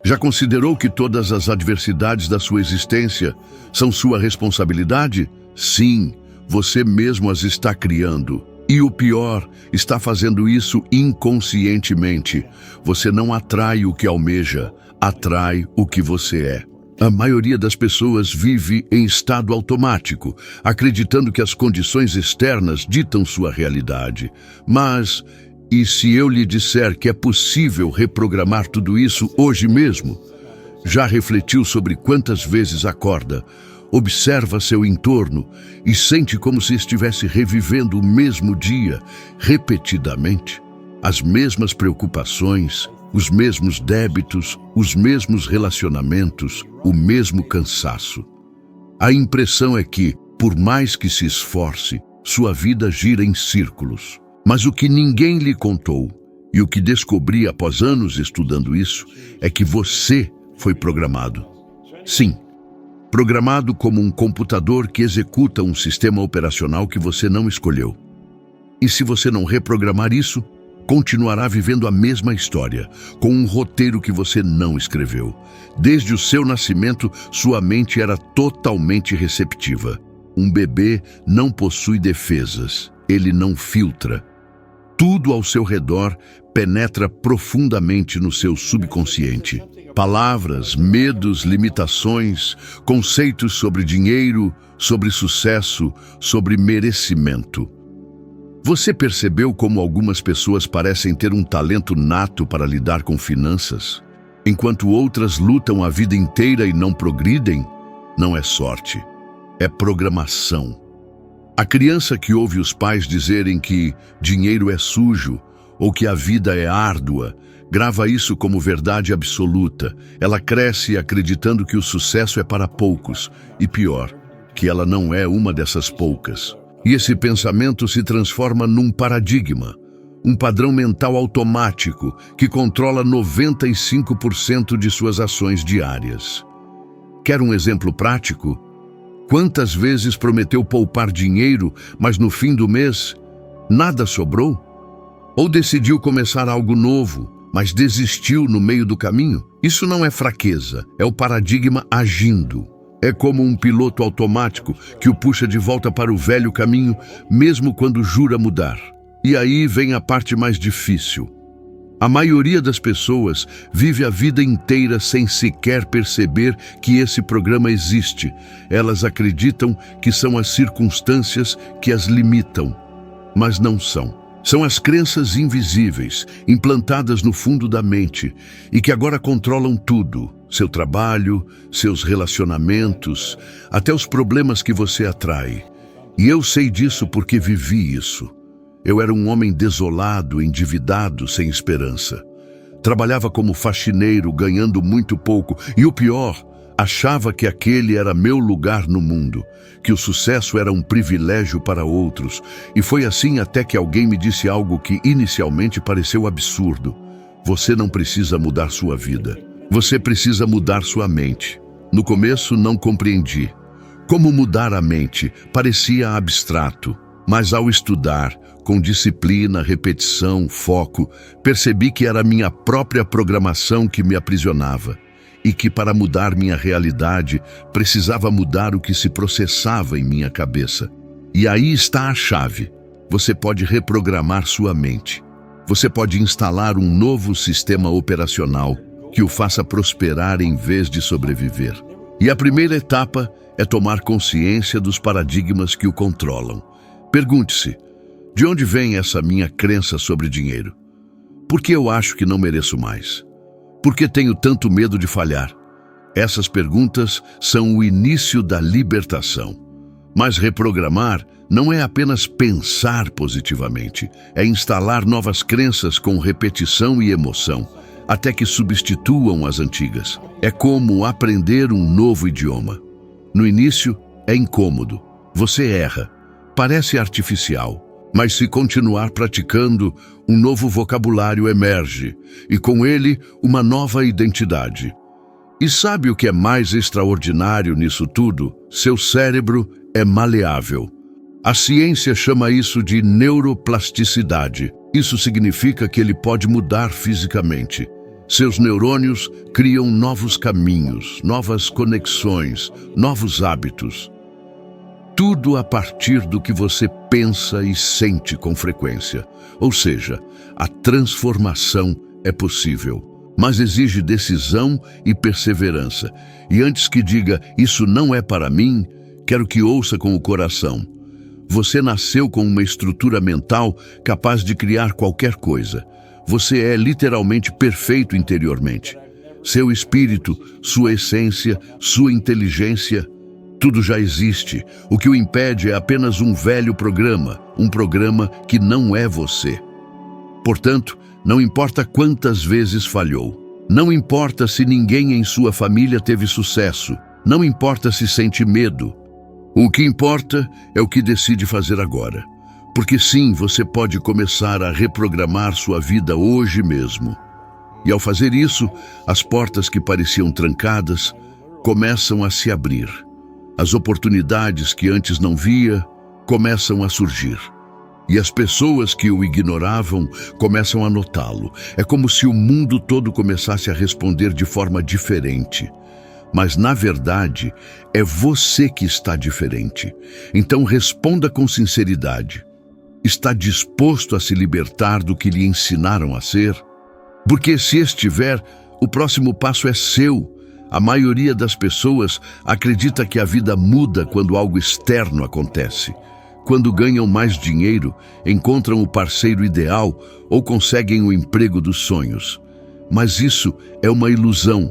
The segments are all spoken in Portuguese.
Já considerou que todas as adversidades da sua existência são sua responsabilidade? Sim, você mesmo as está criando. E o pior, está fazendo isso inconscientemente. Você não atrai o que almeja, atrai o que você é. A maioria das pessoas vive em estado automático, acreditando que as condições externas ditam sua realidade. Mas, e se eu lhe disser que é possível reprogramar tudo isso hoje mesmo? Já refletiu sobre quantas vezes acorda, observa seu entorno e sente como se estivesse revivendo o mesmo dia, repetidamente? As mesmas preocupações, os mesmos débitos, os mesmos relacionamentos, o mesmo cansaço. A impressão é que, por mais que se esforce, sua vida gira em círculos. Mas o que ninguém lhe contou, e o que descobri após anos estudando isso, é que você foi programado. Sim, programado como um computador que executa um sistema operacional que você não escolheu. E se você não reprogramar isso, continuará vivendo a mesma história, com um roteiro que você não escreveu. Desde o seu nascimento, sua mente era totalmente receptiva. Um bebê não possui defesas, ele não filtra. Tudo ao seu redor penetra profundamente no seu subconsciente. Palavras, medos, limitações, conceitos sobre dinheiro, sobre sucesso, sobre merecimento. Você percebeu como algumas pessoas parecem ter um talento nato para lidar com finanças, enquanto outras lutam a vida inteira e não progridem? Não é sorte, é programação. A criança que ouve os pais dizerem que dinheiro é sujo ou que a vida é árdua, grava isso como verdade absoluta. Ela cresce acreditando que o sucesso é para poucos e, pior, que ela não é uma dessas poucas. E esse pensamento se transforma num paradigma, um padrão mental automático que controla 95% de suas ações diárias. Quer um exemplo prático? Quantas vezes prometeu poupar dinheiro, mas no fim do mês, nada sobrou? Ou decidiu começar algo novo, mas desistiu no meio do caminho? Isso não é fraqueza, é o paradigma agindo. É como um piloto automático que o puxa de volta para o velho caminho, mesmo quando jura mudar. E aí vem a parte mais difícil. A maioria das pessoas vive a vida inteira sem sequer perceber que esse programa existe. Elas acreditam que são as circunstâncias que as limitam, mas não são. São as crenças invisíveis, implantadas no fundo da mente e que agora controlam tudo. Seu trabalho, seus relacionamentos, até os problemas que você atrai. E eu sei disso porque vivi isso. Eu era um homem desolado, endividado, sem esperança. Trabalhava como faxineiro, ganhando muito pouco. E o pior, achava que aquele era meu lugar no mundo, que o sucesso era um privilégio para outros. E foi assim até que alguém me disse algo que inicialmente pareceu absurdo. Você não precisa mudar sua vida. Você precisa mudar sua mente. No começo não compreendi. Como mudar a mente parecia abstrato, mas ao estudar, com disciplina, repetição, foco, percebi que era minha própria programação que me aprisionava e que para mudar minha realidade precisava mudar o que se processava em minha cabeça. E aí está a chave. Você pode reprogramar sua mente. Você pode instalar um novo sistema operacional que o faça prosperar em vez de sobreviver. E a primeira etapa é tomar consciência dos paradigmas que o controlam. Pergunte-se, de onde vem essa minha crença sobre dinheiro? Por que eu acho que não mereço mais? Por que tenho tanto medo de falhar? Essas perguntas são o início da libertação. Mas reprogramar não é apenas pensar positivamente, é instalar novas crenças com repetição e emoção, até que substituam as antigas. É como aprender um novo idioma. No início, é incômodo. Você erra. Parece artificial. Mas se continuar praticando, um novo vocabulário emerge, e com ele, uma nova identidade. E sabe o que é mais extraordinário nisso tudo? Seu cérebro é maleável. A ciência chama isso de neuroplasticidade. Isso significa que ele pode mudar fisicamente. Seus neurônios criam novos caminhos, novas conexões, novos hábitos. Tudo a partir do que você pensa e sente com frequência. Ou seja, a transformação é possível, mas exige decisão e perseverança. E antes que diga, isso não é para mim, quero que ouça com o coração. Você nasceu com uma estrutura mental capaz de criar qualquer coisa. Você é literalmente perfeito interiormente. Seu espírito, sua essência, sua inteligência, tudo já existe. O que o impede é apenas um velho programa, um programa que não é você. Portanto, não importa quantas vezes falhou. Não importa se ninguém em sua família teve sucesso. Não importa se sente medo. O que importa é o que decide fazer agora. Porque sim, você pode começar a reprogramar sua vida hoje mesmo. E ao fazer isso, as portas que pareciam trancadas começam a se abrir. As oportunidades que antes não via começam a surgir. E as pessoas que o ignoravam começam a notá-lo. É como se o mundo todo começasse a responder de forma diferente. Mas, na verdade, é você que está diferente. Então responda com sinceridade. Está disposto a se libertar do que lhe ensinaram a ser? Porque se estiver, o próximo passo é seu. A maioria das pessoas acredita que a vida muda quando algo externo acontece. Quando ganham mais dinheiro, encontram o parceiro ideal ou conseguem o emprego dos sonhos. Mas isso é uma ilusão.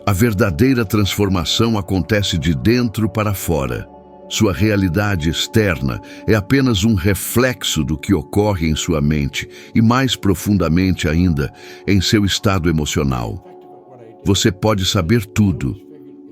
A verdadeira transformação acontece de dentro para fora. Sua realidade externa é apenas um reflexo do que ocorre em sua mente e, mais profundamente ainda, em seu estado emocional. Você pode saber tudo,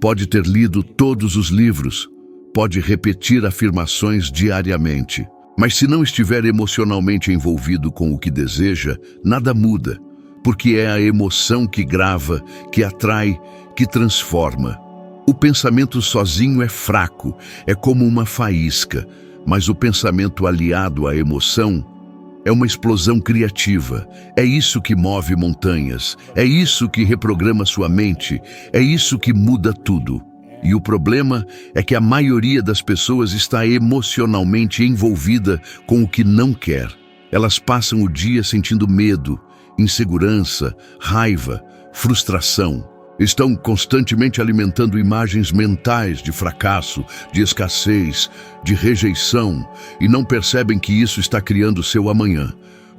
pode ter lido todos os livros, pode repetir afirmações diariamente, mas se não estiver emocionalmente envolvido com o que deseja, nada muda, porque é a emoção que grava, que atrai, que transforma. O pensamento sozinho é fraco, é como uma faísca, mas o pensamento aliado à emoção é uma explosão criativa. É isso que move montanhas, é isso que reprograma sua mente, é isso que muda tudo. E o problema é que a maioria das pessoas está emocionalmente envolvida com o que não quer. Elas passam o dia sentindo medo, insegurança, raiva, frustração. Estão constantemente alimentando imagens mentais de fracasso, de escassez, de rejeição, e não percebem que isso está criando seu amanhã.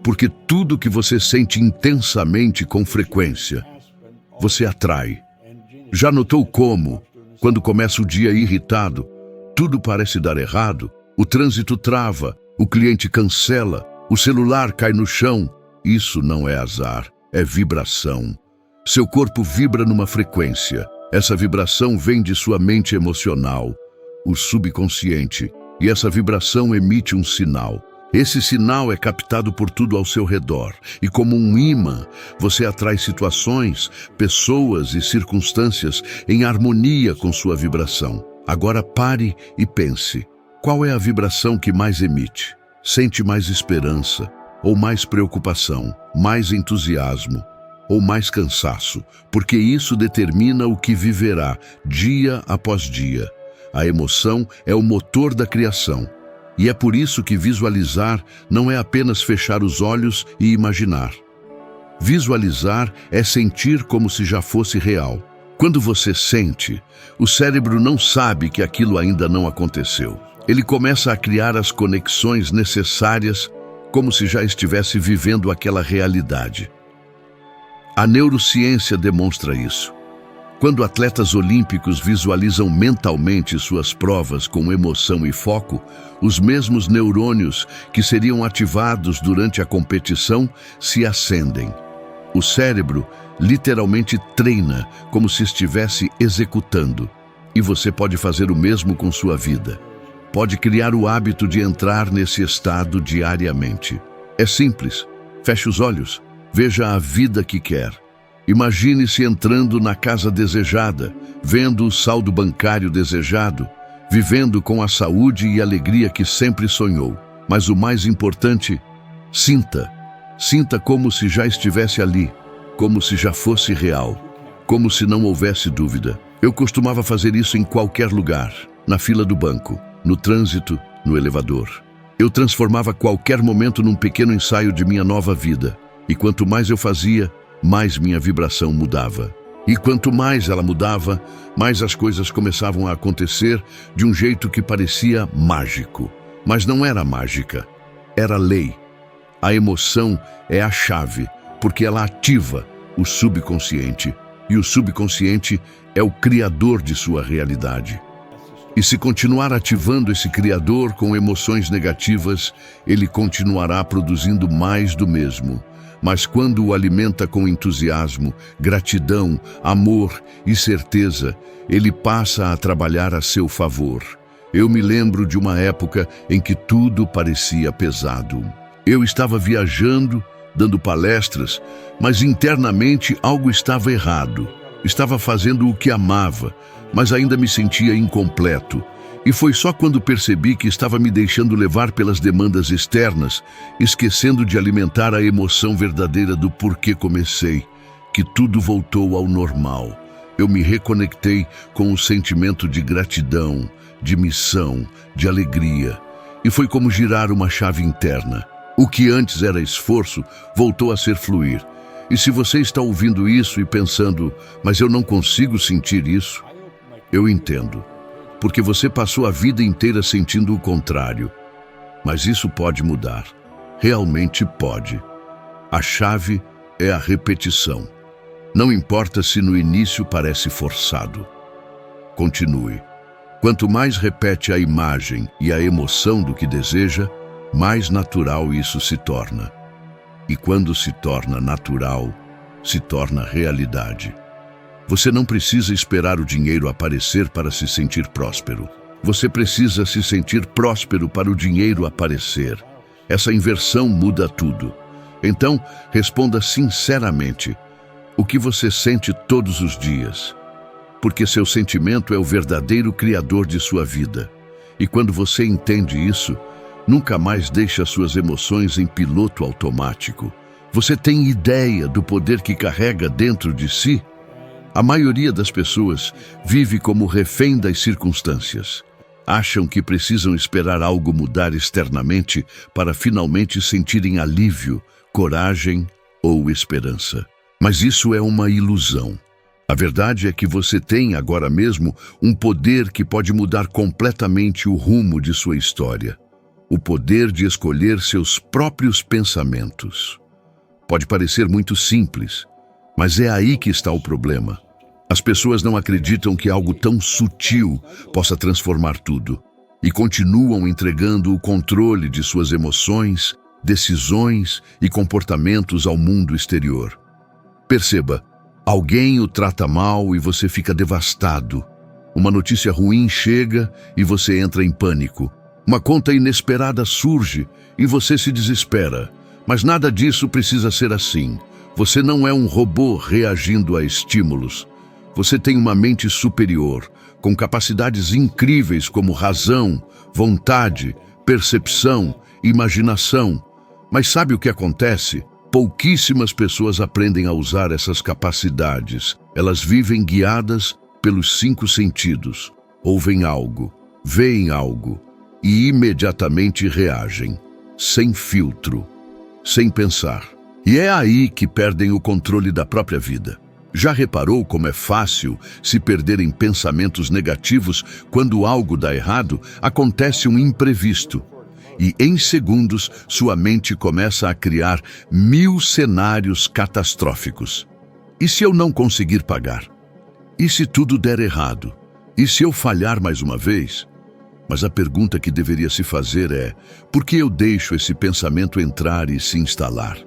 Porque tudo que você sente intensamente com frequência, você atrai. Já notou como, quando começa o dia irritado, tudo parece dar errado? O trânsito trava, o cliente cancela, o celular cai no chão. Isso não é azar, é vibração. Seu corpo vibra numa frequência. Essa vibração vem de sua mente emocional, o subconsciente, e essa vibração emite um sinal. Esse sinal é captado por tudo ao seu redor, e como um imã, você atrai situações, pessoas e circunstâncias em harmonia com sua vibração. Agora pare e pense. Qual é a vibração que mais emite? Sente mais esperança, ou mais preocupação, mais entusiasmo, ou mais cansaço, porque isso determina o que viverá dia após dia. A emoção é o motor da criação. E é por isso que visualizar não é apenas fechar os olhos e imaginar. Visualizar é sentir como se já fosse real. Quando você sente, o cérebro não sabe que aquilo ainda não aconteceu. Ele começa a criar as conexões necessárias, como se já estivesse vivendo aquela realidade. A neurociência demonstra isso. Quando atletas olímpicos visualizam mentalmente suas provas com emoção e foco, os mesmos neurônios que seriam ativados durante a competição se acendem. O cérebro literalmente treina como se estivesse executando. E você pode fazer o mesmo com sua vida. Pode criar o hábito de entrar nesse estado diariamente. É simples. Feche os olhos. Veja a vida que quer. Imagine-se entrando na casa desejada, vendo o saldo bancário desejado, vivendo com a saúde e alegria que sempre sonhou. Mas o mais importante, sinta. Sinta como se já estivesse ali. como se já fosse real, como se não houvesse dúvida. Eu costumava fazer isso em qualquer lugar, na fila do banco, no trânsito, no elevador. Eu transformava qualquer momento num pequeno ensaio de minha nova vida. E quanto mais eu fazia, mais minha vibração mudava. E quanto mais ela mudava, mais as coisas começavam a acontecer de um jeito que parecia mágico. Mas não era mágica, era lei. A emoção é a chave, porque ela ativa o subconsciente. E o subconsciente é o criador de sua realidade. E se continuar ativando esse criador com emoções negativas, ele continuará produzindo mais do mesmo. Mas quando o alimenta com entusiasmo, gratidão, amor e certeza, ele passa a trabalhar a seu favor. Eu me lembro de uma época em que tudo parecia pesado. Eu estava viajando, dando palestras, mas internamente algo estava errado. Estava fazendo o que amava, mas ainda me sentia incompleto. E foi só quando percebi que estava me deixando levar pelas demandas externas, esquecendo de alimentar a emoção verdadeira do porquê comecei, que tudo voltou ao normal. Eu me reconectei com o sentimento de gratidão, de missão, de alegria. E foi como girar uma chave interna. O que antes era esforço, voltou a ser fluir. E se você está ouvindo isso e pensando, mas eu não consigo sentir isso, eu entendo. Porque você passou a vida inteira sentindo o contrário. Mas isso pode mudar. Realmente pode. A chave é a repetição. Não importa se no início parece forçado. Continue. Quanto mais repete a imagem e a emoção do que deseja, mais natural isso se torna. E quando se torna natural, se torna realidade. Você não precisa esperar o dinheiro aparecer para se sentir próspero. Você precisa se sentir próspero para o dinheiro aparecer. Essa inversão muda tudo. Então, responda sinceramente o que você sente todos os dias. Porque seu sentimento é o verdadeiro criador de sua vida. E quando você entende isso, nunca mais deixa suas emoções em piloto automático. Você tem ideia do poder que carrega dentro de si? A maioria das pessoas vive como refém das circunstâncias. Acham que precisam esperar algo mudar externamente para finalmente sentirem alívio, coragem ou esperança. Mas isso é uma ilusão. A verdade é que você tem agora mesmo um poder que pode mudar completamente o rumo de sua história. O poder de escolher seus próprios pensamentos. Pode parecer muito simples, mas é aí que está o problema. As pessoas não acreditam que algo tão sutil possa transformar tudo e continuam entregando o controle de suas emoções, decisões e comportamentos ao mundo exterior. Perceba, alguém o trata mal e você fica devastado. Uma notícia ruim chega e você entra em pânico. Uma conta inesperada surge e você se desespera. Mas nada disso precisa ser assim. Você não é um robô reagindo a estímulos. Você tem uma mente superior, com capacidades incríveis como razão, vontade, percepção, imaginação. Mas sabe o que acontece? Pouquíssimas pessoas aprendem a usar essas capacidades. Elas vivem guiadas pelos 5 sentidos. Ouvem algo, veem algo e imediatamente reagem, sem filtro, sem pensar. E é aí que perdem o controle da própria vida. Já reparou como é fácil se perder em pensamentos negativos quando algo dá errado, acontece um imprevisto? E em segundos, sua mente começa a criar 1000 cenários catastróficos. E se eu não conseguir pagar? E se tudo der errado? E se eu falhar mais uma vez? Mas a pergunta que deveria se fazer é: por que eu deixo esse pensamento entrar e se instalar?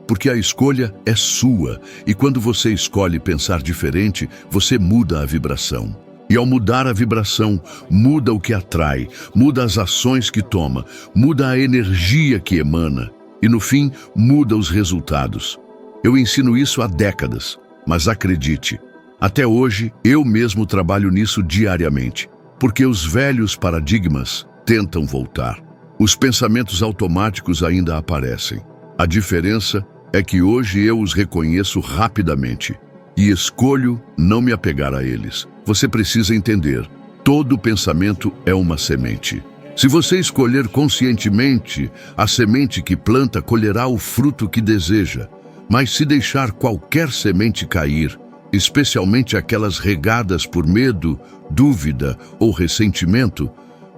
Porque a escolha é sua, e quando você escolhe pensar diferente, você muda a vibração. E ao mudar a vibração, muda o que atrai, muda as ações que toma, muda a energia que emana, e no fim, muda os resultados. Eu ensino isso há décadas, mas acredite, até hoje eu mesmo trabalho nisso diariamente, porque os velhos paradigmas tentam voltar. Os pensamentos automáticos ainda aparecem. A diferença é que hoje eu os reconheço rapidamente e escolho não me apegar a eles. Você precisa entender, todo pensamento é uma semente. Se você escolher conscientemente, a semente que planta colherá o fruto que deseja. Mas se deixar qualquer semente cair, especialmente aquelas regadas por medo, dúvida ou ressentimento,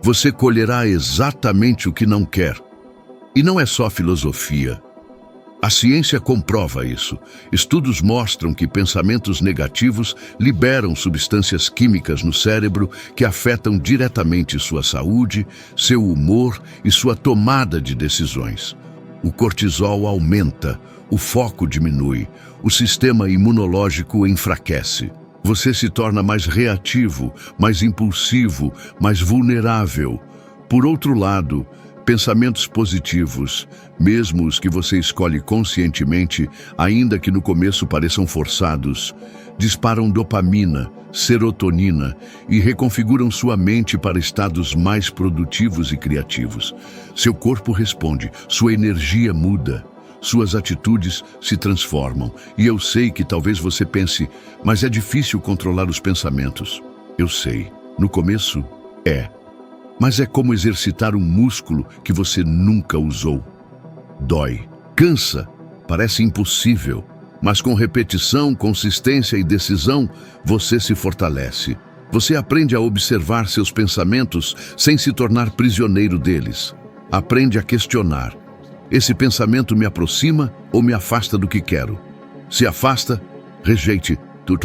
você colherá exatamente o que não quer. E não é só filosofia. A ciência comprova isso. Estudos mostram que pensamentos negativos liberam substâncias químicas no cérebro que afetam diretamente sua saúde, seu humor e sua tomada de decisões. O cortisol aumenta, o foco diminui, o sistema imunológico enfraquece. Você se torna mais reativo, mais impulsivo, mais vulnerável. Por outro lado, pensamentos positivos, mesmo os que você escolhe conscientemente, ainda que no começo pareçam forçados, disparam dopamina, serotonina e reconfiguram sua mente para estados mais produtivos e criativos. Seu corpo responde, sua energia muda, suas atitudes se transformam. E eu sei que talvez você pense, mas é difícil controlar os pensamentos. Eu sei, no começo é. Mas é como exercitar um músculo que você nunca usou. Dói, cansa, parece impossível, mas com repetição, consistência e decisão, você se fortalece. Você aprende a observar seus pensamentos sem se tornar prisioneiro deles. Aprende a questionar. Esse pensamento me aproxima ou me afasta do que quero? Se afasta, rejeite,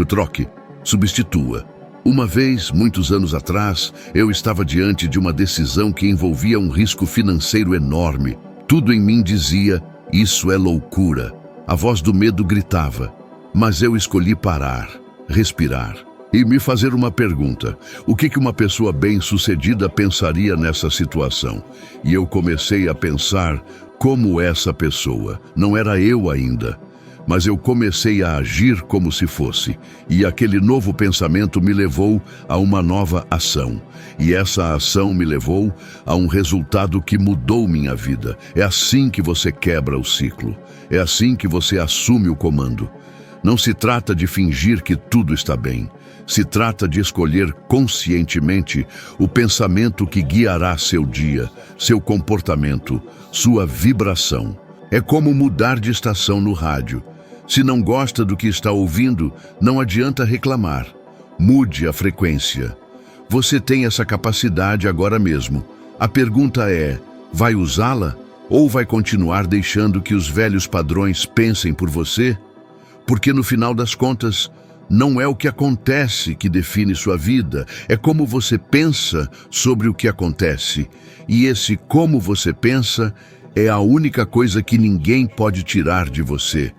troque, substitua. Uma vez, muitos anos atrás, eu estava diante de uma decisão que envolvia um risco financeiro enorme. Tudo em mim dizia, isso é loucura. A voz do medo gritava, mas eu escolhi parar, respirar e me fazer uma pergunta. O que uma pessoa bem-sucedida pensaria nessa situação? E eu comecei a pensar como essa pessoa. Não era eu ainda. Mas eu comecei a agir como se fosse, e aquele novo pensamento me levou a uma nova ação. E essa ação me levou a um resultado que mudou minha vida. É assim que você quebra o ciclo. É assim que você assume o comando. Não se trata de fingir que tudo está bem. Se trata de escolher conscientemente o pensamento que guiará seu dia, seu comportamento, sua vibração. É como mudar de estação no rádio. Se não gosta do que está ouvindo, não adianta reclamar. Mude a frequência. Você tem essa capacidade agora mesmo. A pergunta é, vai usá-la ou vai continuar deixando que os velhos padrões pensem por você? Porque no final das contas, não é o que acontece que define sua vida, é como você pensa sobre o que acontece. E esse como você pensa é a única coisa que ninguém pode tirar de você.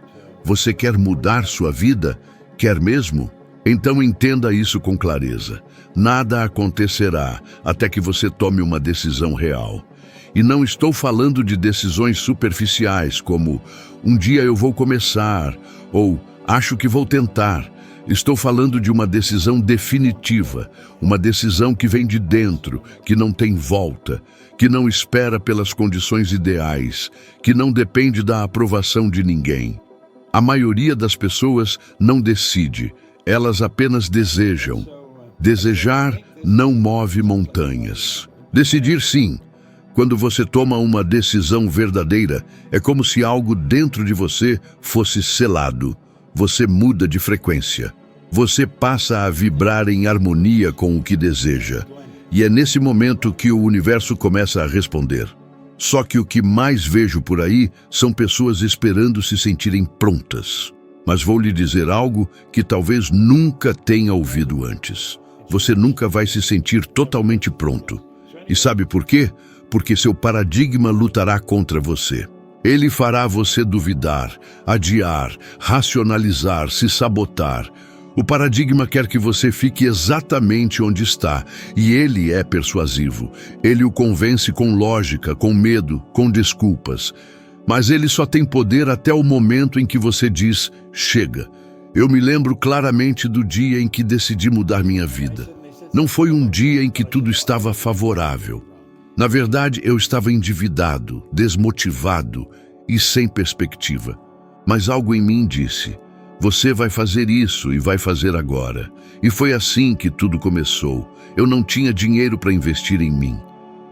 Você quer mudar sua vida? Quer mesmo? Então entenda isso com clareza. Nada acontecerá até que você tome uma decisão real. E não estou falando de decisões superficiais como um dia eu vou começar ou acho que vou tentar. Estou falando de uma decisão definitiva, uma decisão que vem de dentro, que não tem volta, que não espera pelas condições ideais, que não depende da aprovação de ninguém. A maioria das pessoas não decide, elas apenas desejam. Desejar não move montanhas. Decidir sim. Quando você toma uma decisão verdadeira, é como se algo dentro de você fosse selado. Você muda de frequência. Você passa a vibrar em harmonia com o que deseja. E é nesse momento que o universo começa a responder. Só que o que mais vejo por aí são pessoas esperando se sentirem prontas. Mas vou lhe dizer algo que talvez nunca tenha ouvido antes. Você nunca vai se sentir totalmente pronto. E sabe por quê? Porque seu paradigma lutará contra você. Ele fará você duvidar, adiar, racionalizar, se sabotar. O paradigma quer que você fique exatamente onde está, e ele é persuasivo. Ele o convence com lógica, com medo, com desculpas. Mas ele só tem poder até o momento em que você diz, chega. Eu me lembro claramente do dia em que decidi mudar minha vida. Não foi um dia em que tudo estava favorável. Na verdade, eu estava endividado, desmotivado e sem perspectiva. Mas algo em mim disse: você vai fazer isso e vai fazer agora. E foi assim que tudo começou. Eu não tinha dinheiro para investir em mim,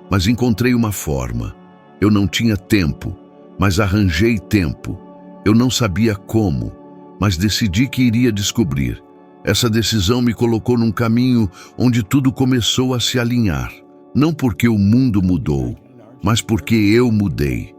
mas encontrei uma forma. Eu não tinha tempo, mas arranjei tempo. Eu não sabia como, mas decidi que iria descobrir. Essa decisão me colocou num caminho onde tudo começou a se alinhar. Não porque o mundo mudou, mas porque eu mudei.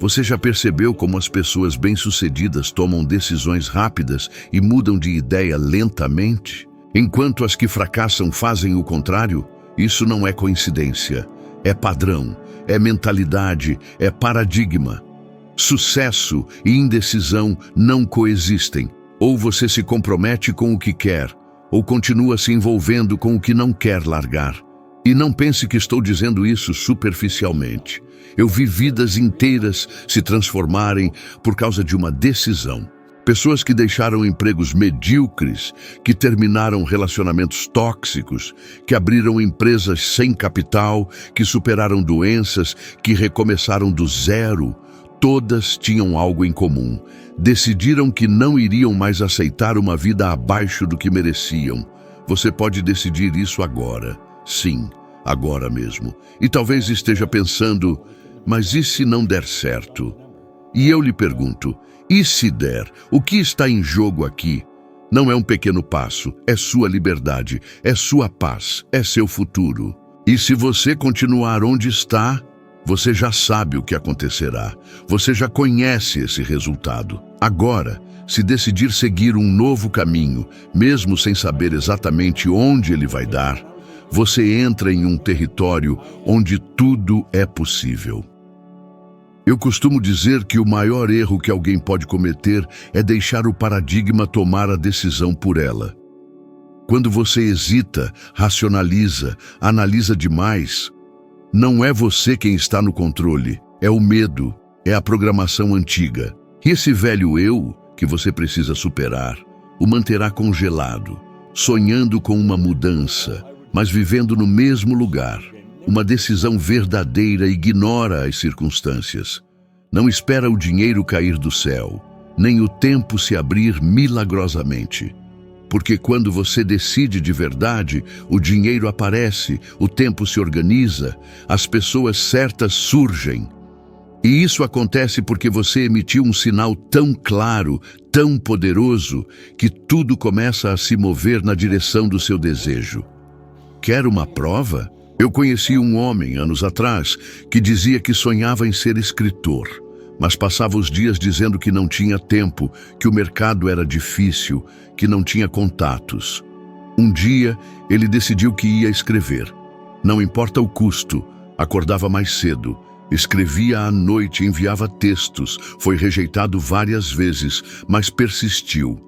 Você já percebeu como as pessoas bem-sucedidas tomam decisões rápidas e mudam de ideia lentamente? Enquanto as que fracassam fazem o contrário? Isso não é coincidência. É padrão, é mentalidade, é paradigma. Sucesso e indecisão não coexistem. Ou você se compromete com o que quer, ou continua se envolvendo com o que não quer largar. E não pense que estou dizendo isso superficialmente. Eu vi vidas inteiras se transformarem por causa de uma decisão. Pessoas que deixaram empregos medíocres, que terminaram relacionamentos tóxicos, que abriram empresas sem capital, que superaram doenças, que recomeçaram do zero. Todas tinham algo em comum. Decidiram que não iriam mais aceitar uma vida abaixo do que mereciam. Você pode decidir isso agora. Sim, agora mesmo. E talvez esteja pensando: mas e se não der certo? E eu lhe pergunto: e se der? O que está em jogo aqui? Não é um pequeno passo, é sua liberdade, é sua paz, é seu futuro. E se você continuar onde está, você já sabe o que acontecerá. Você já conhece esse resultado. Agora, se decidir seguir um novo caminho, mesmo sem saber exatamente onde ele vai dar, você entra em um território onde tudo é possível. Eu costumo dizer que o maior erro que alguém pode cometer é deixar o paradigma tomar a decisão por ela. Quando você hesita, racionaliza, analisa demais, não é você quem está no controle, é o medo, é a programação antiga. E esse velho eu, que você precisa superar, o manterá congelado, sonhando com uma mudança, mas vivendo no mesmo lugar. Uma decisão verdadeira ignora as circunstâncias. Não espera o dinheiro cair do céu, nem o tempo se abrir milagrosamente. Porque quando você decide de verdade, o dinheiro aparece, o tempo se organiza, as pessoas certas surgem. E isso acontece porque você emitiu um sinal tão claro, tão poderoso, que tudo começa a se mover na direção do seu desejo. Quer uma prova? Eu conheci um homem, anos atrás, que dizia que sonhava em ser escritor, mas passava os dias dizendo que não tinha tempo, que o mercado era difícil, que não tinha contatos. Um dia, ele decidiu que ia escrever. Não importa o custo, acordava mais cedo, escrevia à noite, enviava textos, foi rejeitado várias vezes, mas persistiu.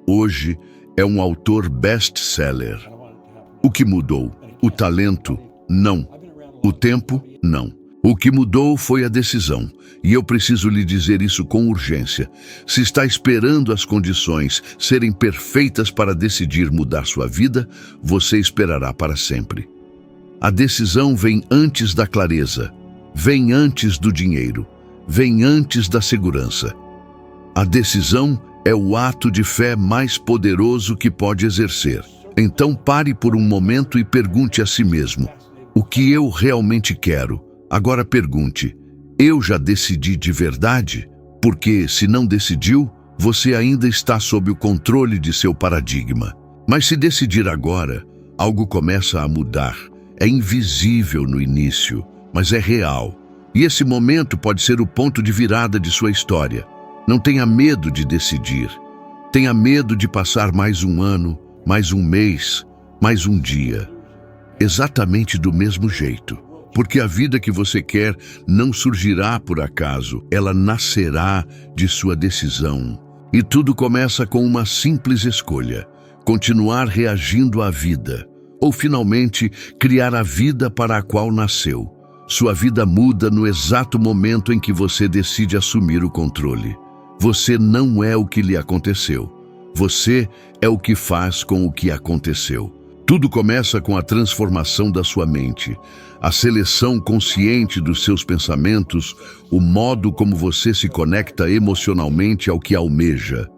Hoje, é um autor best-seller. O que mudou? O talento? Não. O tempo? Não. O que mudou foi a decisão, e eu preciso lhe dizer isso com urgência. Se está esperando as condições serem perfeitas para decidir mudar sua vida, você esperará para sempre. A decisão vem antes da clareza, vem antes do dinheiro, vem antes da segurança. A decisão é o ato de fé mais poderoso que pode exercer. Então pare por um momento e pergunte a si mesmo: o que eu realmente quero? Agora pergunte: eu já decidi de verdade? Porque, se não decidiu, você ainda está sob o controle de seu paradigma. Mas se decidir agora, algo começa a mudar. É invisível no início, mas é real. E esse momento pode ser o ponto de virada de sua história. Não tenha medo de decidir. Tenha medo de passar mais um ano, mais um mês, mais um dia. Exatamente do mesmo jeito. Porque a vida que você quer não surgirá por acaso, ela nascerá de sua decisão. E tudo começa com uma simples escolha: continuar reagindo à vida, ou finalmente criar a vida para a qual nasceu. Sua vida muda no exato momento em que você decide assumir o controle. Você não é o que lhe aconteceu. Você é o que faz com o que aconteceu. Tudo começa com a transformação da sua mente, a seleção consciente dos seus pensamentos, o modo como você se conecta emocionalmente ao que almeja.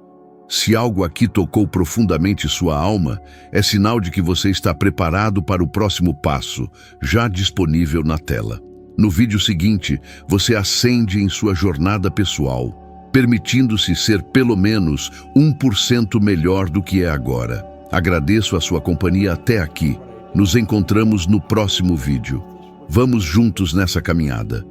Se algo aqui tocou profundamente sua alma, é sinal de que você está preparado para o próximo passo, já disponível na tela. No vídeo seguinte, você ascende em sua jornada pessoal, permitindo-se ser pelo menos 1% melhor do que é agora. Agradeço a sua companhia até aqui. Nos encontramos no próximo vídeo. Vamos juntos nessa caminhada.